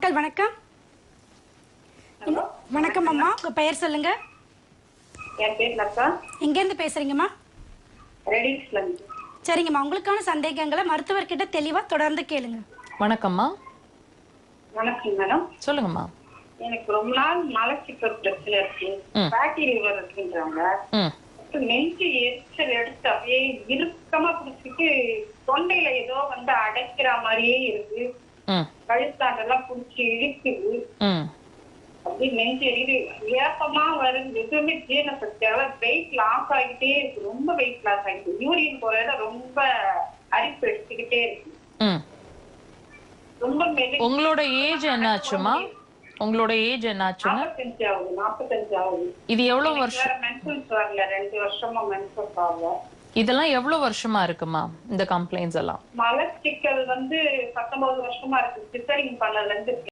வணக்கம். வணக்கம் அம்மா, உங்க பெயர் சொல்லுங்க. என் பேர் லதா. எங்க இருந்து பேசுறீங்கம்மா? ரெடிஸ்ல இருந்து. சரிங்கம்மா, உங்களுக்கான சந்தேகங்களை மருத்துவர்கிட்ட தெளிவா தொடர்ந்து கேளுங்க. வணக்கம்மா. வணக்கம் மேடம். சொல்லுங்கம்மா. எனக்கு ரொம்ப நாள் மலச்சிக்கல் பிரச்சனை இருக்கு. ஃபேட்டி லிவர் இருக்குன்றாங்க. நெஞ்சு எரிச்சல் எடுத்து அப்படியே இறுக்கமா பிடிச்சிட்டு தொண்டையில ஏதோ வந்து அடைக்கிற மாதிரியே இருக்கு. கழுத்தாண்டெல்லாம் பிடிச்சி இழுக்குது. அப்படி நெஞ்சு எரியுது, ஏப்பமா வருது. எதுவுமே ஜீரண சக்தியால வெயிட் லாஸ் ஆகிட்டே இருக்கு. ரொம்ப வெயிட் லாஸ் ஆகிட்டு யூரின் போறத ரொம்ப அரிப்பு எடுத்துக்கிட்டே இருக்கு. ரொம்ப உங்களோட ஏஜ் என்னாச்சுமா? உங்களோட ஏஜ் என்னாச்சுங்க? 45 ஆகுது. இது எவ்வளவு வருஷம்? மென்சஸ் வரல, 2 வருஷமா மென்சஸ் ஆகல. இதெல்லாம் எவ்வளவு வருஷமா இருக்குமா இந்த கம்ப்ளைண்ட்ஸ் எல்லாம்? மலச்சிக்கல் வந்து 19 வருஷமா இருக்கு. சிசரிங் பண்ணதுல இருந்து